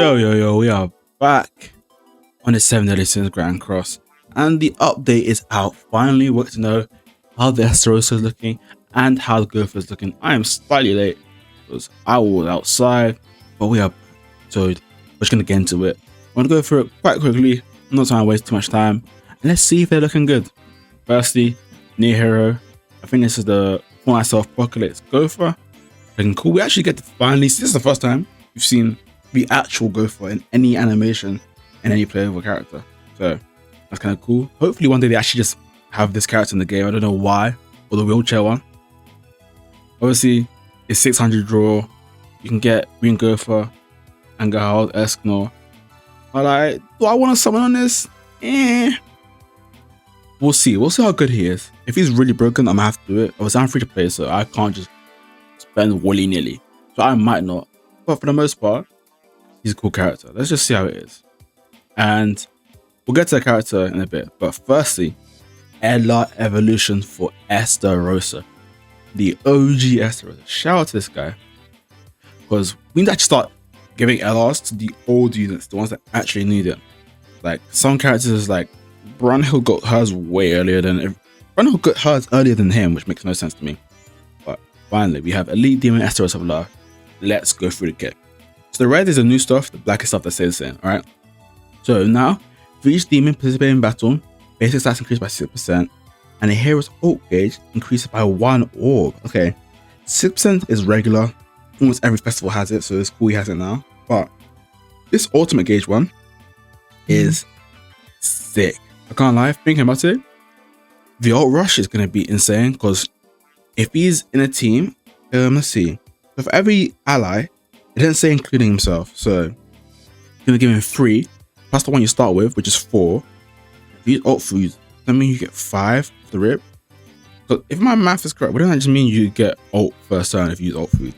Yo, we are back on the 7 Deadly Sins Grand Cross, and the update is out. Finally, we get to know how the Estarossa is looking and how the Gowther is looking. I am slightly late because I was outside, but we are so we're just gonna get into it. I'm gonna go through it quite quickly, not trying to waste too much time, and let's see if they're looking good. Firstly, new hero. I think this is the Fortnite Self-Apocalypse Gowther. Looking cool. We actually get to finally. This is the first time we've seen the actual Gowther in any animation in any playable character, so that's kind of cool. Hopefully one day they actually just have this character in the game. I don't know why, or the wheelchair one. Obviously it's 600 draw. You can get Green Gowther and Gowther, txsco. But like, do I want to summon on this? We'll see how good he is. If he's really broken, I'm gonna have to do it. Obviously I'm free to play, so I can't just spend willy-nilly, so I might not, but for the most part he's a cool character. Let's just see how it is, and we'll get to the character in a bit. But firstly, Ella evolution for Estarossa, the OG Estarossa. Shout out to this guy, because we need to actually start giving LRs to the old units, the ones that actually need it. Like some characters, like Brunhild got hers way earlier than Brunhild got hers earlier than him, which makes no sense to me. But finally, we have Elite Demon Estarossa of Love. Let's go through the kit. So the red is the new stuff, the black is stuff that stays the same, alright? So now, for each demon participating in battle, basic stats increase by 6%, and the hero's ult gauge increases by 1 orb. Okay, 6% is regular, almost every festival has it, so it's cool he has it now. But this ultimate gauge one is sick. I can't lie, thinking about it, the ult rush is going to be insane, because if he's in a team, let's see, so for every ally, it didn't say including himself, so you're gonna give him 3 plus the one you start with, which is 4. If you use ult food, that means you get 5 for the rip. So if my math is correct, wouldn't that just mean you get ult first turn if you use ult food,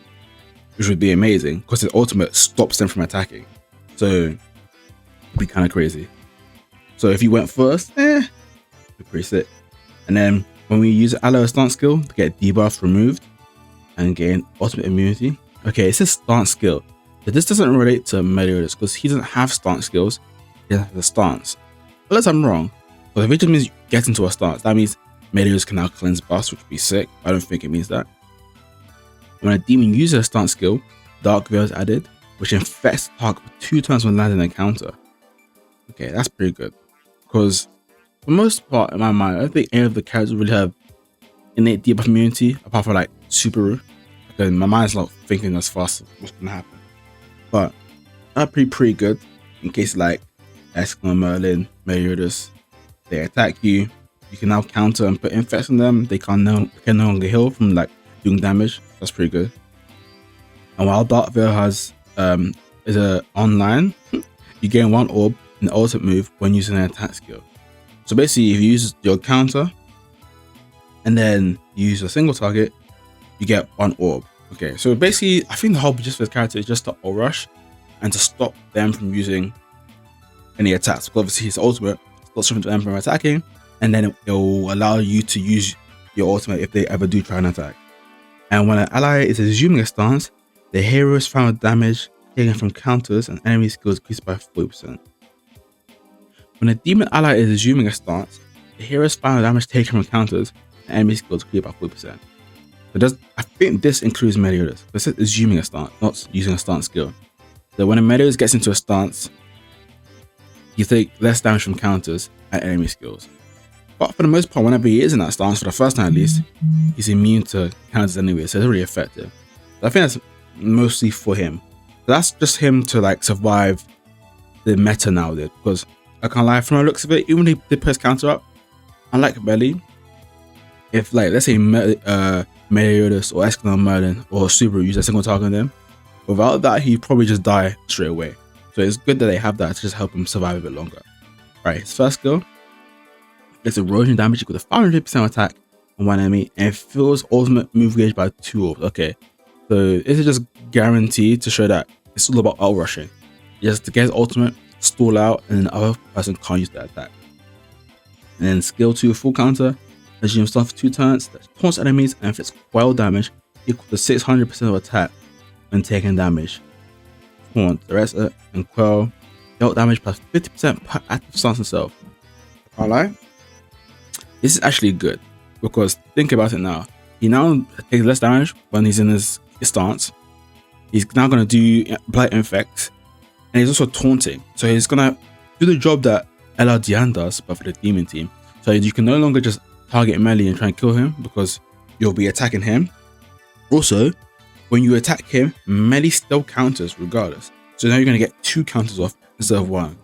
which would be amazing because the ultimate stops them from attacking, so it'd be kind of crazy. So if you went first, it'd be pretty sick. And then when we use ally stance skill to get debuff removed and gain ultimate immunity. Okay, it says stance skill, but this doesn't relate to Meliodas because he doesn't have stance skills. He has a stance. Unless I'm wrong, but if it just means get into a stance, that means Meliodas can now cleanse buffs, which would be sick. I don't think it means that. When a demon uses a stance skill, Dark Veil is added, which infects the target for 2 turns when landing a counter. Okay, that's pretty good, because for the most part in my mind, I don't think any of the characters really have innate debuff immunity apart from like Subaru. Okay, my mind's not thinking as fast as what's gonna happen, but that's pretty good in case like txsco, Merlin, Meliodas, they attack you. You can now counter and put infects on them. They can no longer heal from like doing damage. That's pretty good. And while Dark Veil has is a online, you gain 1 orb in the ultimate move when using an attack skill. So basically, if you use your counter and then you use a single target, you get 1 orb. Okay, so basically, I think the whole gist for this character is just to ult rush and to stop them from using any attacks. Because obviously, his ultimate stops them from attacking, and then it will allow you to use your ultimate if they ever do try an attack. And when an ally is assuming a stance, the hero's final damage taken from counters and enemy skills increased by 40%. When a demon ally is assuming a stance, the hero's final damage taken from counters and enemy skills increased by 40%. I think this includes Meliodas. This is assuming a stance, not using a stance skill. So when a Meliodas gets into a stance, you take less damage from counters and enemy skills. But for the most part, whenever he is in that stance, for the first time at least, he's immune to counters anyway, so it's really effective. So I think that's mostly for him. So that's just him to like survive the meta nowadays, because I can't lie, from the looks of it, even if they put his counter up, unlike Belly, if like let's say Meliodas or txsco, Merlin or Subaru use a single target on them, without that he'd probably just die straight away. So it's good that they have that to just help him survive a bit longer. Right, his first skill gets erosion damage equal to 500% attack on one enemy and fills ultimate move gauge by 2 orbs. Okay, so this is just guaranteed to show that it's all about ult rushing. Just to get his ultimate, stall out, and then the other person can't use that attack. And then skill 2 full counter, assume stuff for 2 turns that taunts enemies and inflicts coil damage equal to 600% of attack when taking damage taunt, Estarossa, and quell dealt damage plus 50% per active stance itself. Can't lie, this is actually good because think about it now. He now takes less damage when he's in his stance. He's now gonna do Blight Infect, and he's also taunting. So he's gonna do the job that LRDN does, but for the demon team. So you can no longer just target melee and try and kill him because you'll be attacking him. Also, when you attack him, melee still counters regardless. So now you're gonna get 2 counters off instead of 1.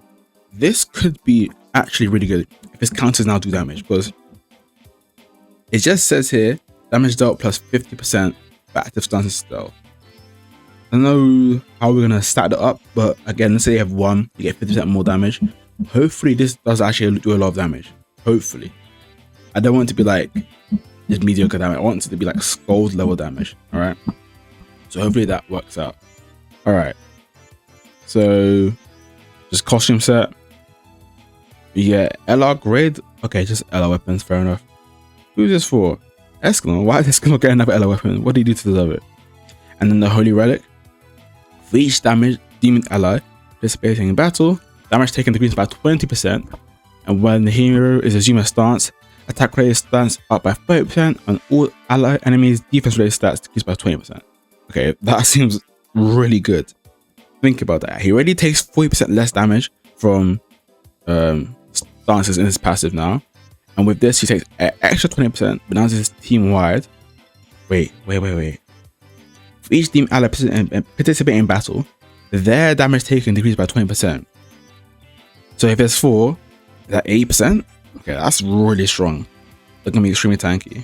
This could be actually really good if his counters now do damage, because it just says here damage dealt plus 50% for active stance stealth. I don't know how we're gonna stack that up, but again, let's say you have 1, you get 50% more damage. Hopefully this does actually do a lot of damage. Hopefully. I don't want it to be like just mediocre damage. I want it to be like Scold level damage. Alright. So hopefully that works out. Alright. So just costume set. You get LR grade. Okay, just LR weapons, fair enough. Who's this for? Eskimo. Why is Eskimo getting another LR weapon? What did he do to deserve it? And then the Holy Relic. For each damage demon ally participating in battle, damage taken decreases by 20%. And when the hero is assumed a stance, attack related stats up by 30%, and all ally enemies defense related stats decrease by 20%. Okay, that seems really good. Think about that. He already takes 40% less damage from stances in his passive now. And with this, he takes an extra 20%, but now this is team wide. Wait. For each team ally participating in battle, their damage taken decreases by 20%. So if there's 4, is that 80%? Okay, that's really strong. They're gonna be extremely tanky.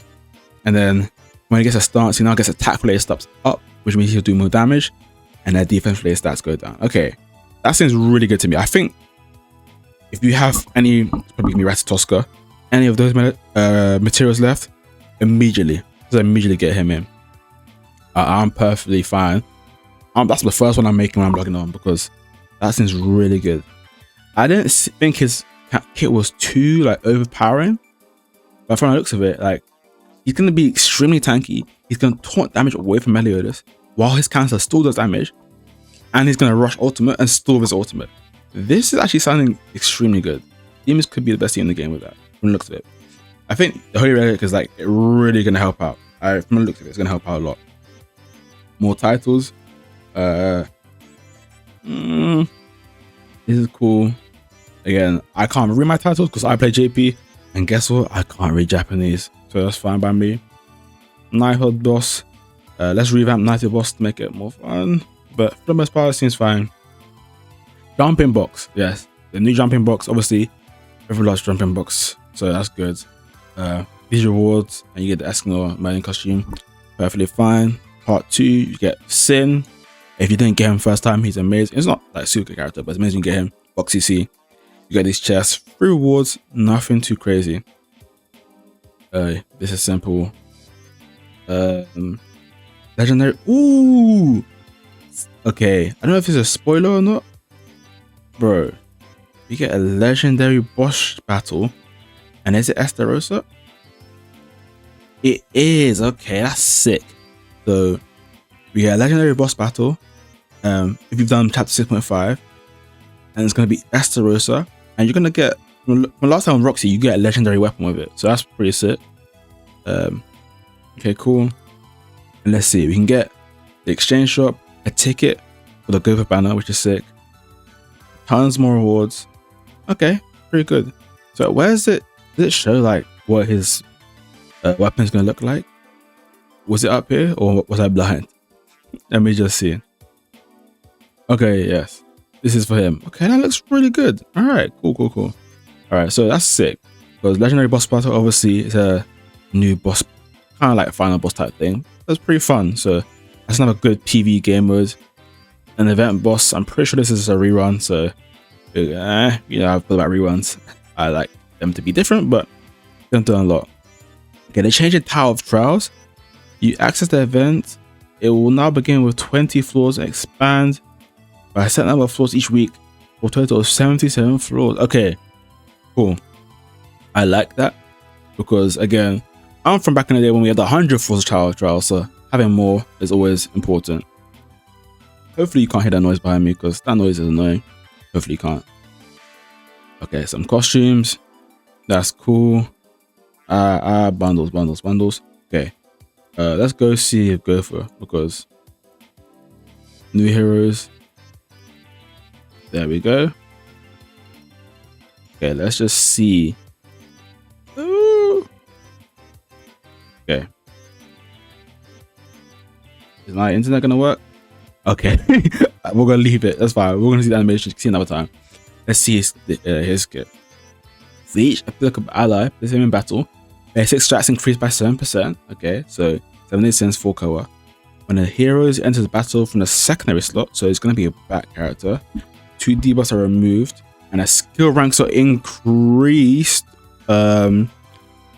And then when he gets a stance, he now gets attack related stats up, which means he'll do more damage, and their defense related stats go down. Okay, that seems really good to me. I think if you have any, it's probably gonna be Estarossa, any of those materials left, immediately get him in. I'm perfectly fine. That's the first one I'm making when I'm logging on, because that seems really good. I didn't think his kit was too like overpowering, but from the looks of it, like he's gonna be extremely tanky. He's gonna taunt damage away from Meliodas while his counter still does damage, and he's gonna rush ultimate and still his ultimate. This is actually sounding extremely good. Demons could be the best team in the game with that. From the looks of it, I think the Holy Relic is like really gonna help out. From the looks of it, it's gonna help out a lot. More titles. This is cool. Again, I can't read my titles because I play JP, and guess what? I can't read Japanese, so that's fine by me. Knighthood boss. Let's revamp Knighthood boss to make it more fun, but for the most part, it seems fine. Jumping box, yes, the new jumping box. Obviously, everyone loves jumping box, so that's good. These rewards, and you get the Eskimo Merlin costume, perfectly fine. Part 2, you get Sin. If you didn't get him first time, he's amazing. It's not like super good character, but it's amazing you get him. Box CC. You get these chests, 3 rewards, nothing too crazy. This is simple. Legendary. Ooh. Okay, I don't know if it's a spoiler or not, bro. You get a legendary boss battle, and is it Estarossa? It is. Okay, that's sick. So we get a legendary boss battle. If you've done chapter 6.5, and it's gonna be Estarossa, and you're gonna get from last time on Roxy, you get a legendary weapon with it. So that's pretty sick. Okay, cool. And let's see, we can get the exchange shop, a ticket for the Gowther banner, which is sick. Tons more rewards. Okay, pretty good. So where is it? Does it show like what his weapon is gonna look like? Was it up here or was I blind? Let me just see. Okay, yes. This is for him. Okay, that looks really good. Alright, cool. Alright, so that's sick. Because legendary boss battle obviously is a new boss, kind of like final boss type thing. That's pretty fun. So that's another good PvE game mode. An event boss, I'm pretty sure this is a rerun, so you know, I've thought about reruns. I like them to be different, but they've done a lot. Okay, they changed the Tower of Trials. You access the event, it will now begin with 20 floors and expand by a set number of floors each week for a total of 77 floors. Okay, cool. I like that because again, I'm from back in the day when we had 100 floors of Tower of Trials, so having more is always important. Hopefully you can't hear that noise behind me because that noise is annoying. Hopefully you can't. Okay, some costumes. That's cool. Bundles. Okay. Let's go see Gowther because new heroes. There we go. Okay, let's just see. Ooh. Okay. Is my internet gonna work? Okay. We're gonna leave it. That's fine. We're gonna see the animation. See another time. Let's see his skip. For each applicable ally, the same in battle, basic strats increased by 7%. Okay, so 70 cents for Koa. When a hero enters the battle from the secondary slot, so it's going to be a back character, 2 debuffs are removed, and the skill ranks are increased. When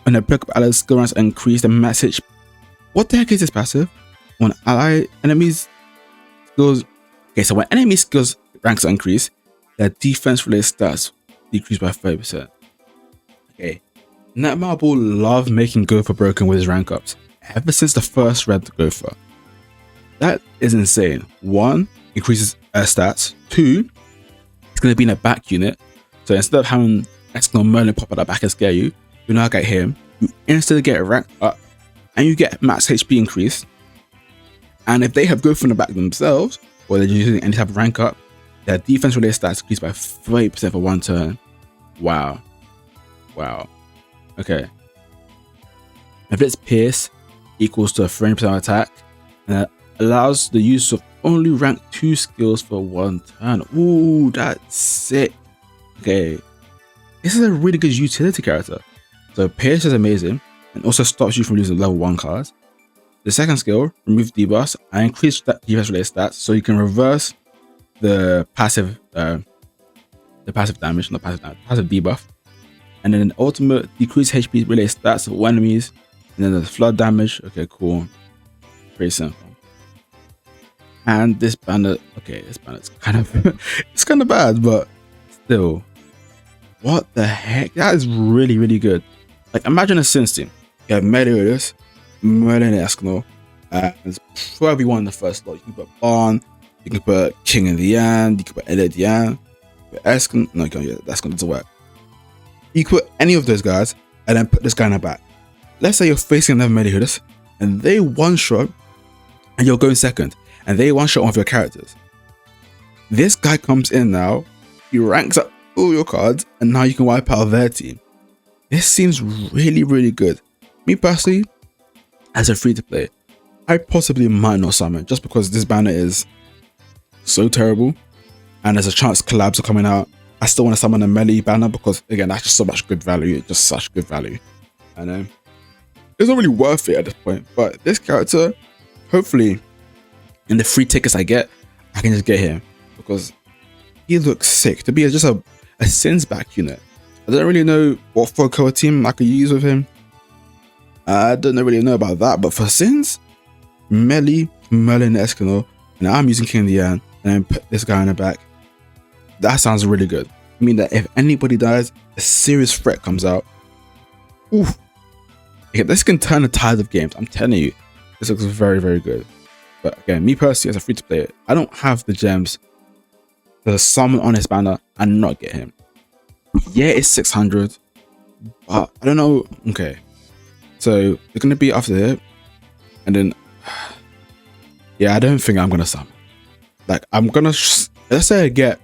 applicable allies skill ranks are increased, the message. What the heck is this passive? When enemies skills. Okay, so when enemy skills ranks are increased, their defense related stats decrease by 30%. Okay. Netmarble loved making Gowther broken with his rank ups ever since the first red Gowther. That is insane. 1, increases air stats. 2, it's going to be in a back unit. So instead of having External Merlin pop out the back and scare you, you now get him. You instantly get a rank up and you get max HP increase. And if they have Gowther in the back themselves, or they're using any type of rank up, their defense related stats increase by 30% for 1 turn. Wow. Okay. If it's Pierce equals to a 30% attack, and it allows the use of only rank 2 skills for 1 turn. Ooh, that's sick. Okay. This is a really good utility character. So Pierce is amazing and also stops you from losing level 1 cards. The second skill, remove debuffs and increase defense related stats, so you can reverse the passive damage, passive debuff. And then ultimate, decrease HP related stats of all enemies. And then the flood damage. Okay, cool. Pretty simple. And this banner, okay, this banner's kind of it's kind of bad, but still. What the heck? That is really, really good. Like, imagine a Sins team. You have Meliodas, Merlin and Eskimo, and it's probably one in the first slot. You can put Barn, you can put King in the End, you can put Elliot Yan, put Eskimo. No, you can't. Yeah, that's going to work. You can put any of those guys and then put this guy in the back. Let's say you're facing another Meliodas and they one shot and you're going second and they one shot one of your characters. This guy comes in now, he ranks up all your cards and now you can wipe out their team. This seems really, really good. Me personally, as a free to play, I possibly might not summon just because this banner is so terrible and there's a chance collabs are coming out. I still want to summon a melee banner because, again, that's just so much good value. It's just such good value. And it's not really worth it at this point. But this character, hopefully, in the free tickets I get, I can just get him because he looks sick. To be just a Sins back unit. I don't really know what Foco team I could use with him. I don't really know about that. But for Sins, melee, Merlin, Eskimo, and I'm using King Dian, and then put this guy in the back. That sounds really good. I mean that if anybody dies, a serious threat comes out. Oof. Okay, this can turn the tide of games. I'm telling you, this looks very, very good. But again, me personally, as a free-to-play, I don't have the gems to summon on his banner and not get him. Yeah, it's 600, but I don't know. Okay, so they're gonna be after it, and then yeah, I don't think I'm gonna summon. Like, I'm gonna let's say I get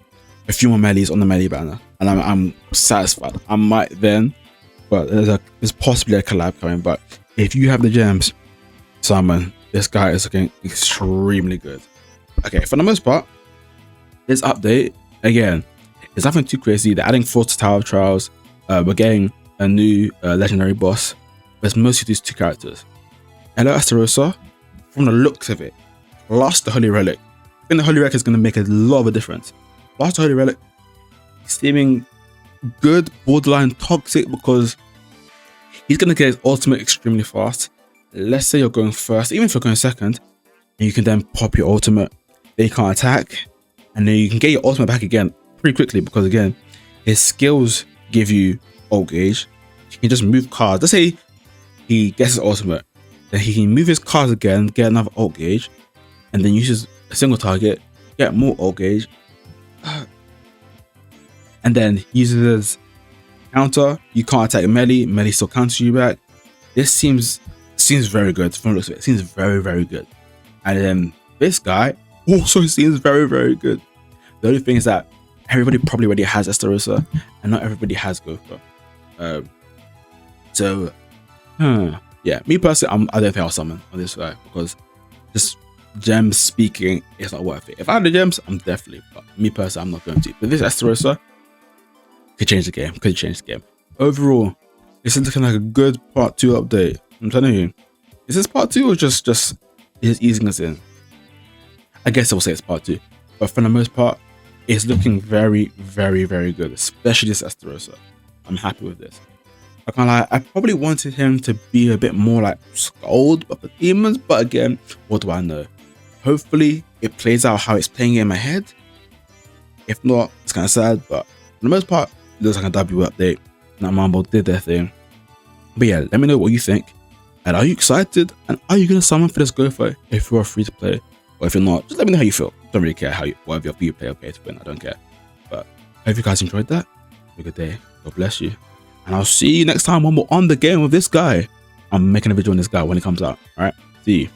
a few more melees on the melee banner and I'm satisfied. I might then, but there's possibly a collab coming. But if you have the gems, summon. This guy is looking extremely good. Okay, for the most part, this update, again, it's nothing too crazy. They're adding 4 to Tower of Trials. We're getting a new legendary boss. But it's mostly these 2 characters. Estarossa, from the looks of it, lost the Holy Relic. I think the Holy Relic is going to make a lot of a difference. Lost the Holy Relic, seeming good, borderline toxic, because he's going to get his ultimate extremely fast. Let's say you're going first, even if you're going second, and you can then pop your ultimate. They can't attack, and then you can get your ultimate back again pretty quickly, because again, his skills give you ult gauge. You can just move cards. Let's say he gets his ultimate, then he can move his cards again, get another ult gauge, and then uses a single target, get more ult gauge, and then uses counter. You can't attack melee. Melee still counters you back. This seems very good. From the looks of it, seems very good. And then this guy also seems very good. The only thing is that everybody probably already has Estarossa, and not everybody has Gowther. So, yeah, me personally, I don't think I'll summon on this guy because just gems speaking, it's not worth it. If I had the gems, I'm definitely. But me personally, I'm not going to. But this Estarossa could change the game. Could change the game. Overall, this is looking like a good part 2 update. I'm telling you, is this part 2 or just easing us in? I guess I will say it's part 2, but for the most part, it's looking very good, especially this Estarossa. I'm happy with this. I can't lie, I probably wanted him to be a bit more like Scold, but for demons. But again, what do I know? Hopefully, it plays out how it's playing in my head. If not, it's kind of sad, but for the most part, it looks like a W update. That Mambo did their thing. But yeah, let me know what you think. And are you excited? And are you going to summon for this Gowther if you're free to play? Or if you're not, just let me know how you feel. Don't really care whatever you play or pay to win. I don't care. But I hope you guys enjoyed that. Have a good day. God bless you. And I'll see you next time when we're on the game with this guy. I'm making a video on this guy when it comes out. Alright, see you.